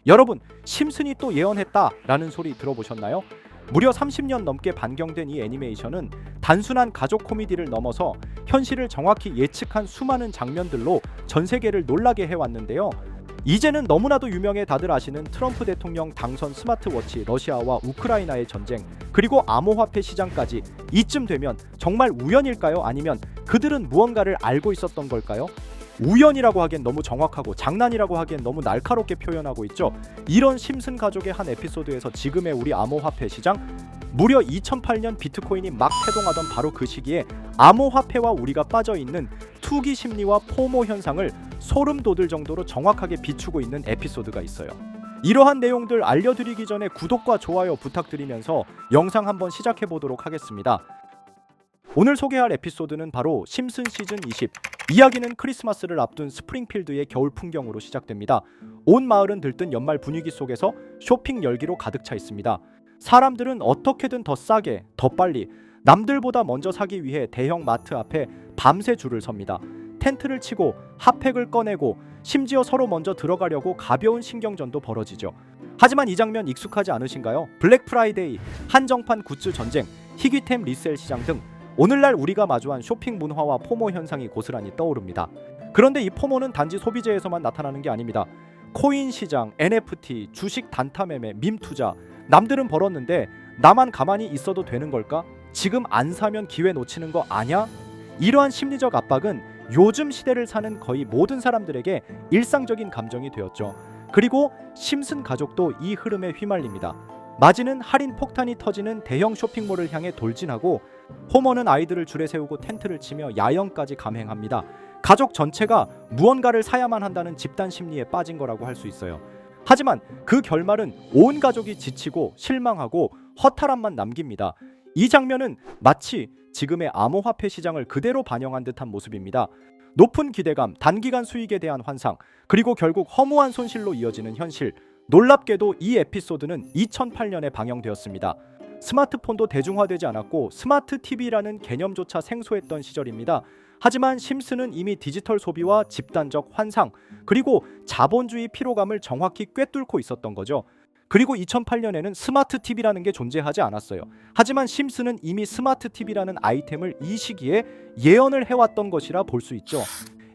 여러분, 심슨이 또 예언했다라는 소리 들어보셨나요? 무려 30년 넘게 반경된 이 애니메이션은 단순한 가족 코미디를 넘어서 현실을 정확히 예측한 수많은 장면들로 전 세계를 놀라게 해왔는데요. 이제는 너무나도 유명해 다들 아시는 트럼프 대통령 당선 스마트워치, 러시아와 우크라이나의 전쟁, 그리고 암호화폐 시장까지 이쯤 되면 정말 우연일까요? 아니면 그들은 무언가를 알고 있었던 걸까요? 우연이라고 하기엔 너무 정확하고 장난이라고 하기엔 너무 날카롭게 표현하고 있죠. 이런 심슨 가족의 한 에피소드에서 지금의 우리 암호화폐 시장, 무려 2008년 비트코인이 막 태동하던 바로 그 시기에 암호화폐와 우리가 빠져있는 투기 심리와 포모 현상을 소름 돋을 정도로 정확하게 비추고 있는 에피소드가 있어요. 이러한 내용들 알려드리기 전에 구독과 좋아요 부탁드리면서 영상 한번 시작해 보도록 하겠습니다. 오늘 소개할 에피소드는 바로 심슨 시즌 20. 이야기는 크리스마스를 앞둔 스프링필드의 겨울 풍경으로 시작됩니다. 온 마을은 들뜬 연말 분위기 속에서 쇼핑 열기로 가득 차 있습니다. 사람들은 어떻게든 더 싸게, 더 빨리, 남들보다 먼저 사기 위해 대형 마트 앞에 밤새 줄을 섭니다. 텐트를 치고 핫팩을 꺼내고 심지어 서로 먼저 들어가려고 가벼운 신경전도 벌어지죠. 하지만 이 장면 익숙하지 않으신가요? 블랙 프라이데이, 한정판 굿즈 전쟁, 희귀템 리셀 시장 등 오늘날 우리가 마주한 쇼핑 문화와 포모 현상이 고스란히 떠오릅니다. 그런데 이 포모는 단지 소비재에서만 나타나는 게 아닙니다. 코인 시장, NFT, 주식 단타 매매, 밈 투자, 남들은 벌었는데 나만 가만히 있어도 되는 걸까? 지금 안 사면 기회 놓치는 거 아냐? 이러한 심리적 압박은 요즘 시대를 사는 거의 모든 사람들에게 일상적인 감정이 되었죠. 그리고 심슨 가족도 이 흐름에 휘말립니다. 마지는 할인 폭탄이 터지는 대형 쇼핑몰을 향해 돌진하고 호머는 아이들을 줄에 세우고 텐트를 치며 야영까지 감행합니다. 가족 전체가 무언가를 사야만 한다는 집단 심리에 빠진 거라고 할 수 있어요. 하지만 그 결말은 온 가족이 지치고 실망하고 허탈함만 남깁니다. 이 장면은 마치 지금의 암호화폐 시장을 그대로 반영한 듯한 모습입니다. 높은 기대감, 단기간 수익에 대한 환상, 그리고 결국 허무한 손실로 이어지는 현실. 놀랍게도 이 에피소드는 2008년에 방영되었습니다. 스마트폰도 대중화되지 않았고 스마트 TV라는 개념조차 생소했던 시절입니다. 하지만 심슨은 이미 디지털 소비와 집단적 환상, 그리고 자본주의 피로감을 정확히 꿰뚫고 있었던 거죠. 그리고 2008년에는 스마트 TV라는 게 존재하지 않았어요. 하지만 심슨은 이미 스마트 TV라는 아이템을 이 시기에 예언을 해왔던 것이라 볼 수 있죠.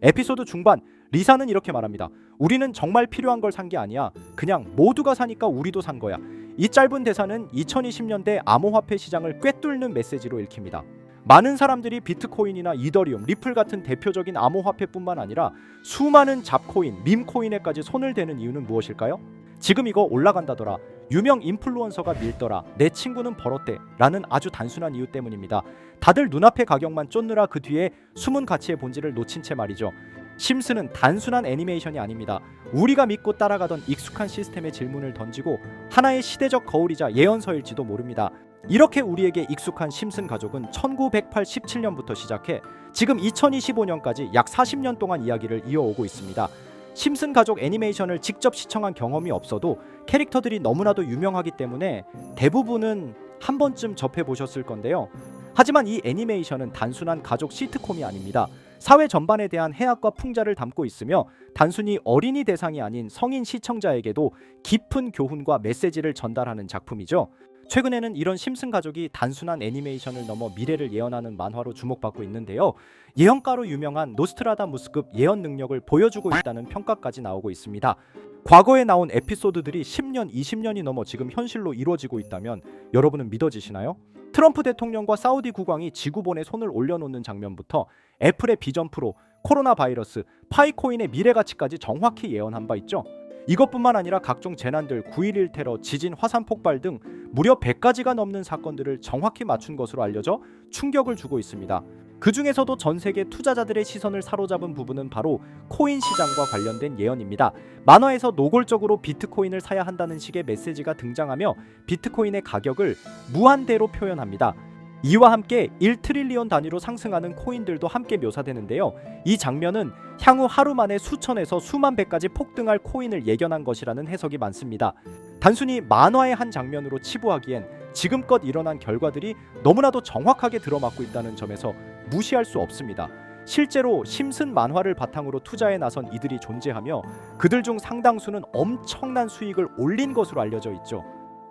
에피소드 중반, 리사는 이렇게 말합니다. 우리는 정말 필요한 걸 산 게 아니야. 그냥 모두가 사니까 우리도 산 거야. 이 짧은 대사는 2020년대 암호화폐 시장을 꿰뚫는 메시지로 읽힙니다. 많은 사람들이 비트코인이나 이더리움, 리플 같은 대표적인 암호화폐뿐만 아니라 수많은 잡코인, 밈코인에까지 손을 대는 이유는 무엇일까요? 지금 이거 올라간다더라, 유명 인플루언서가 밀더라, 내 친구는 벌었대 라는 아주 단순한 이유 때문입니다. 다들 눈앞의 가격만 쫓느라 그 뒤에 숨은 가치의 본질을 놓친 채 말이죠. 심슨은 단순한 애니메이션이 아닙니다. 우리가 믿고 따라가던 익숙한 시스템의 질문을 던지고 하나의 시대적 거울이자 예언서일지도 모릅니다. 이렇게 우리에게 익숙한 심슨 가족은 1987년부터 시작해 지금 2025년까지 약 40년 동안 이야기를 이어오고 있습니다. 심슨 가족 애니메이션을 직접 시청한 경험이 없어도 캐릭터들이 너무나도 유명하기 때문에 대부분은 한 번쯤 접해보셨을 건데요. 하지만 이 애니메이션은 단순한 가족 시트콤이 아닙니다. 사회 전반에 대한 해악과 풍자를 담고 있으며 단순히 어린이 대상이 아닌 성인 시청자에게도 깊은 교훈과 메시지를 전달하는 작품이죠. 최근에는 이런 심슨 가족이 단순한 애니메이션을 넘어 미래를 예언하는 만화로 주목받고 있는데요. 예언가로 유명한 노스트라다무스급 예언 능력을 보여주고 있다는 평가까지 나오고 있습니다. 과거에 나온 에피소드들이 10년, 20년이 넘어 지금 현실로 이루어지고 있다면 여러분은 믿어지시나요? 트럼프 대통령과 사우디 국왕이 지구본에 손을 올려놓는 장면부터 애플의 비전 프로, 코로나 바이러스, 파이코인의 미래 가치까지 정확히 예언한 바 있죠. 이것뿐만 아니라 각종 재난들, 9.11 테러, 지진, 화산 폭발 등 무려 100가지가 넘는 사건들을 정확히 맞춘 것으로 알려져 충격을 주고 있습니다. 그 중에서도 전 세계 투자자들의 시선을 사로잡은 부분은 바로 코인 시장과 관련된 예언입니다. 만화에서 노골적으로 비트코인을 사야 한다는 식의 메시지가 등장하며 비트코인의 가격을 무한대로 표현합니다. 이와 함께 1트릴리온 단위로 상승하는 코인들도 함께 묘사되는데요. 이 장면은 향후 하루 만에 수천에서 수만 배까지 폭등할 코인을 예견한 것이라는 해석이 많습니다. 단순히 만화의 한 장면으로 치부하기엔 지금껏 일어난 결과들이 너무나도 정확하게 들어맞고 있다는 점에서 무시할 수 없습니다. 실제로 심슨 만화를 바탕으로 투자에 나선 이들이 존재하며 그들 중 상당수는 엄청난 수익을 올린 것으로 알려져 있죠.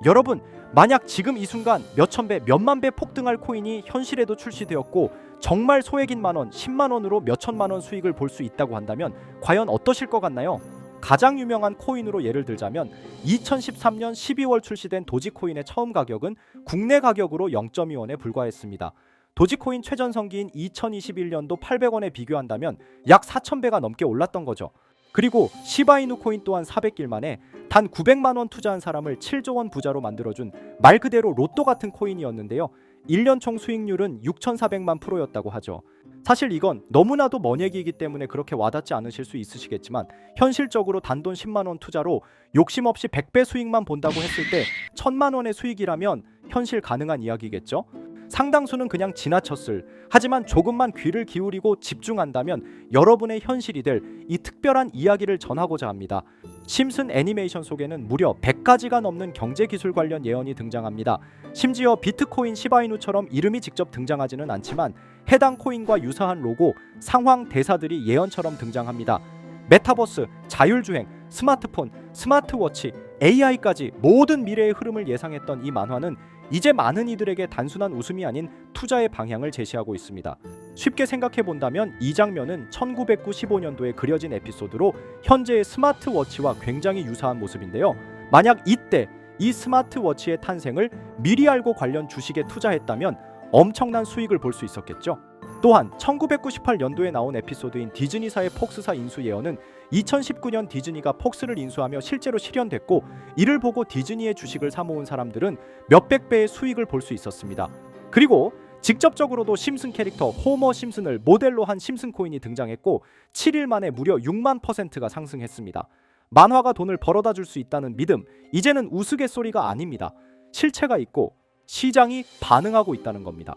여러분, 만약 지금 이 순간 몇천 배, 몇만 배 폭등할 코인이 현실에도 출시되었고 정말 소액인 만원, 10만 원으로 몇천만 원 수익을 볼 수 있다고 한다면 과연 어떠실 것 같나요? 가장 유명한 코인으로 예를 들자면 2013년 12월 출시된 도지코인의 처음 가격은 국내 가격으로 0.2원에 불과했습니다. 도지코인 최전성기인 2021년도 800원에 비교한다면 약 4,000배가 넘게 올랐던 거죠. 그리고 시바이누 코인 또한 400일 만에 단 900만 원 투자한 사람을 7조 원 부자로 만들어준 말 그대로 로또 같은 코인이었는데요. 1년 총 수익률은 6,400만 프로였다고 하죠. 사실 이건 너무나도 먼 얘기이기 때문에 그렇게 와닿지 않으실 수 있으시겠지만 현실적으로 단돈 10만 원 투자로 욕심 없이 100배 수익만 본다고 했을 때 1,000만 원의 수익이라면 현실 가능한 이야기겠죠? 상당수는 그냥 지나쳤을, 하지만 조금만 귀를 기울이고 집중한다면 여러분의 현실이 될 이 특별한 이야기를 전하고자 합니다. 심슨 애니메이션 속에는 무려 100가지가 넘는 경제기술 관련 예언이 등장합니다. 심지어 비트코인 시바이누처럼 이름이 직접 등장하지는 않지만 해당 코인과 유사한 로고, 상황, 대사들이 예언처럼 등장합니다. 메타버스, 자율주행, 스마트폰, 스마트워치, AI까지 모든 미래의 흐름을 예상했던 이 만화는 이제 많은 이들에게 단순한 웃음이 아닌 투자의 방향을 제시하고 있습니다. 쉽게 생각해 본다면 이 장면은 1995년도에 그려진 에피소드로 현재의 스마트워치와 굉장히 유사한 모습인데요. 만약 이때 이 스마트워치의 탄생을 미리 알고 관련 주식에 투자했다면 엄청난 수익을 볼 수 있었겠죠. 또한 1998년도에 나온 에피소드인 디즈니사의 폭스사 인수 예언은 2019년 디즈니가 폭스를 인수하며 실제로 실현됐고, 이를 보고 디즈니의 주식을 사모은 사람들은 몇백 배의 수익을 볼 수 있었습니다. 그리고 직접적으로도 심슨 캐릭터 호머 심슨을 모델로 한 심슨 코인이 등장했고 7일 만에 무려 6만 %가 상승했습니다. 만화가 돈을 벌어다 줄 수 있다는 믿음, 이제는 우스갯소리가 아닙니다. 실체가 있고 시장이 반응하고 있다는 겁니다.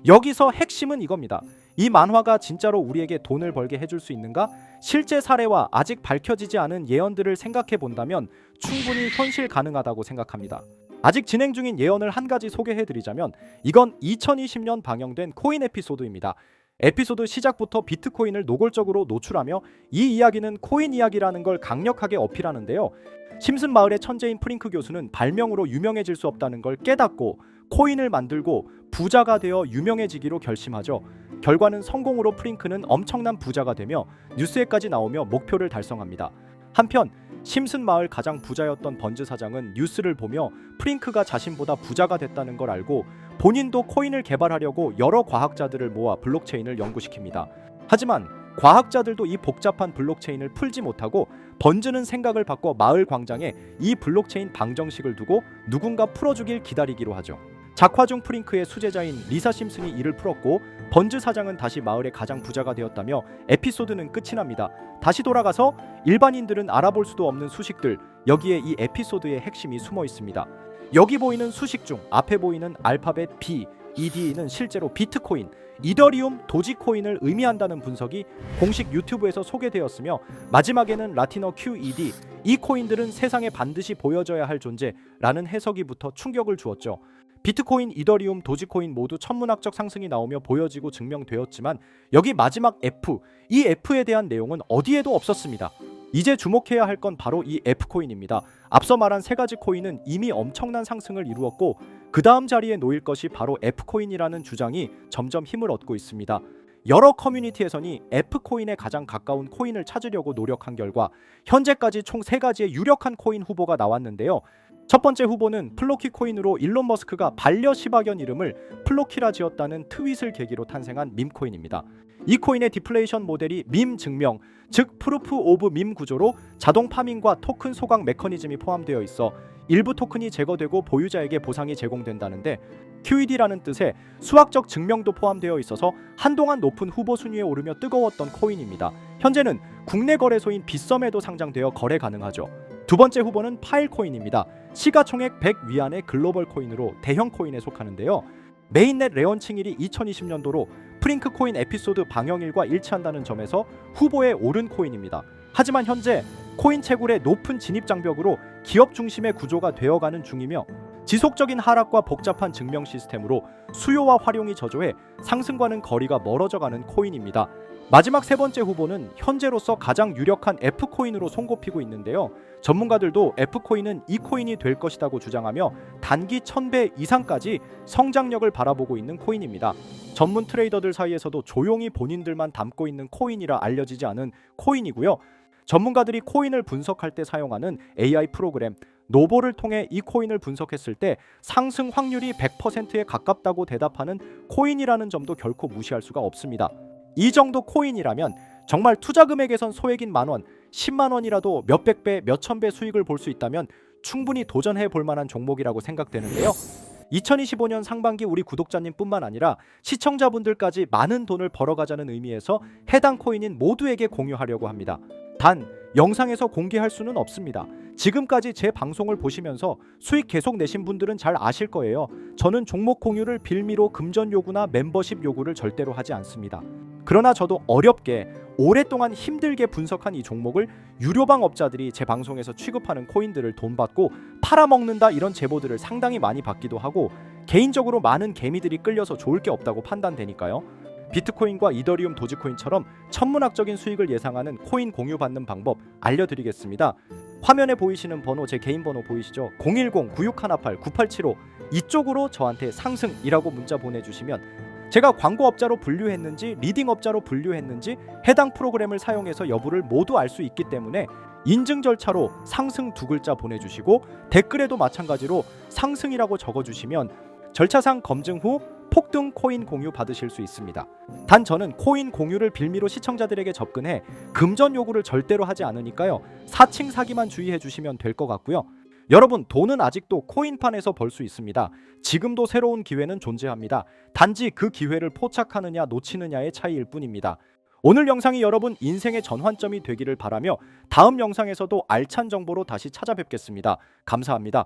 여기서 핵심은 이겁니다. 이 만화가 진짜로 우리에게 돈을 벌게 해줄 수 있는가? 실제 사례와 아직 밝혀지지 않은 예언들을 생각해 본다면 충분히 현실 가능하다고 생각합니다. 아직 진행 중인 예언을 한 가지 소개해 드리자면 이건 2020년 방영된 코인 에피소드입니다. 에피소드 시작부터 비트코인을 노골적으로 노출하며 이 이야기는 코인 이야기라는 걸 강력하게 어필하는데요. 심슨 마을의 천재인 프링크 교수는 발명으로 유명해질 수 없다는 걸 깨닫고 코인을 만들고 부자가 되어 유명해지기로 결심하죠. 결과는 성공으로 프링크는 엄청난 부자가 되며 뉴스에까지 나오며 목표를 달성합니다. 한편 심슨 마을 가장 부자였던 번즈 사장은 뉴스를 보며 프링크가 자신보다 부자가 됐다는 걸 알고 본인도 코인을 개발하려고 여러 과학자들을 모아 블록체인을 연구시킵니다. 하지만 과학자들도 이 복잡한 블록체인을 풀지 못하고 번즈는 생각을 바꿔 마을 광장에 이 블록체인 방정식을 두고 누군가 풀어주길 기다리기로 하죠. 작화 중 프링크의 수제자인 리사 심슨이 이를 풀었고 번즈 사장은 다시 마을의 가장 부자가 되었다며 에피소드는 끝이 납니다. 다시 돌아가서 일반인들은 알아볼 수도 없는 수식들, 여기에 이 에피소드의 핵심이 숨어 있습니다. 여기 보이는 수식 중 앞에 보이는 알파벳 B, ED는 실제로 비트코인, 이더리움, 도지코인을 의미한다는 분석이 공식 유튜브에서 소개되었으며 마지막에는 라틴어 QED, 이 코인들은 세상에 반드시 보여져야 할 존재라는 해석이부터 충격을 주었죠. 비트코인, 이더리움, 도지코인 모두 천문학적 상승이 나오며 보여지고 증명되었지만 여기 마지막 F, 이 F에 대한 내용은 어디에도 없었습니다. 이제 주목해야 할 건 바로 이 F코인입니다. 앞서 말한 세 가지 코인은 이미 엄청난 상승을 이루었고 그 다음 자리에 놓일 것이 바로 F코인이라는 주장이 점점 힘을 얻고 있습니다. 여러 커뮤니티에서는 F코인에 가장 가까운 코인을 찾으려고 노력한 결과 현재까지 총 3가지의 유력한 코인 후보가 나왔는데요. 첫 번째 후보는 플로키 코인으로 일론 머스크가 반려 시바견 이름을 플로키라 지었다는 트윗을 계기로 탄생한 밈코인입니다. 이 코인의 디플레이션 모델이 밈 증명, 즉 프루프 오브 밈 구조로 자동 파밍과 토큰 소각 메커니즘이 포함되어 있어 일부 토큰이 제거되고 보유자에게 보상이 제공된다는데 QED라는 뜻의 수학적 증명도 포함되어 있어서 한동안 높은 후보 순위에 오르며 뜨거웠던 코인입니다. 현재는 국내 거래소인 빗썸에도 상장되어 거래 가능하죠. 두 번째 후보는 파일코인입니다. 시가총액 100 위안의 글로벌 코인으로 대형 코인에 속하는데요. 메인넷 레언칭일이 2020년도로 프링크 코인 에피소드 방영일과 일치한다는 점에서 후보에 오른 코인입니다. 하지만 현재 코인 채굴의 높은 진입 장벽으로 기업 중심의 구조가 되어가는 중이며 지속적인 하락과 복잡한 증명 시스템으로 수요와 활용이 저조해 상승과는 거리가 멀어져가는 코인입니다. 마지막 세 번째 후보는 현재로서 가장 유력한 F코인으로 손꼽히고 있는데요. 전문가들도 F코인은 E코인이 될 것이라고 주장하며 단기 1000배 이상까지 성장력을 바라보고 있는 코인입니다. 전문 트레이더들 사이에서도 조용히 본인들만 담고 있는 코인이라 알려지지 않은 코인이고요. 전문가들이 코인을 분석할 때 사용하는 AI 프로그램 노보를 통해 이 코인을 분석했을 때 상승 확률이 100%에 가깝다고 대답하는 코인이라는 점도 결코 무시할 수가 없습니다. 이 정도 코인이라면 정말 투자 금액에선 소액인 만원, 10만 원이라도 몇백 배, 몇천 배 수익을 볼 수 있다면 충분히 도전해 볼 만한 종목이라고 생각되는데요. 2025년 상반기 우리 구독자님뿐만 아니라 시청자분들까지 많은 돈을 벌어가자는 의미에서 해당 코인인 모두에게 공유하려고 합니다. 단 영상에서 공개할 수는 없습니다. 지금까지 제 방송을 보시면서 수익 계속 내신 분들은 잘 아실 거예요. 저는 종목 공유를 빌미로 금전 요구나 멤버십 요구를 절대로 하지 않습니다. 그러나 저도 어렵게 오랫동안 힘들게 분석한 이 종목을 유료방 업자들이 제 방송에서 취급하는 코인들을 돈 받고 팔아먹는다 이런 제보들을 상당히 많이 받기도 하고 개인적으로 많은 개미들이 끌려서 좋을 게 없다고 판단되니까요. 비트코인과 이더리움 도지코인처럼 천문학적인 수익을 예상하는 코인 공유 받는 방법 알려드리겠습니다. 화면에 보이시는 번호, 제 개인 번호 보이시죠? 010-9618-9875 이쪽으로 저한테 상승이라고 문자 보내주시면 제가 광고업자로 분류했는지 리딩업자로 분류했는지 해당 프로그램을 사용해서 여부를 모두 알 수 있기 때문에 인증 절차로 상승 두 글자 보내주시고 댓글에도 마찬가지로 상승이라고 적어주시면 절차상 검증 후 폭등 코인 공유 받으실 수 있습니다. 단 저는 코인 공유를 빌미로 시청자들에게 접근해 금전 요구를 절대로 하지 않으니까요. 사칭 사기만 주의해 주시면 될 것 같고요. 여러분, 돈은 아직도 코인판에서 벌 수 있습니다. 지금도 새로운 기회는 존재합니다. 단지 그 기회를 포착하느냐 놓치느냐의 차이일 뿐입니다. 오늘 영상이 여러분 인생의 전환점이 되기를 바라며 다음 영상에서도 알찬 정보로 다시 찾아뵙겠습니다. 감사합니다.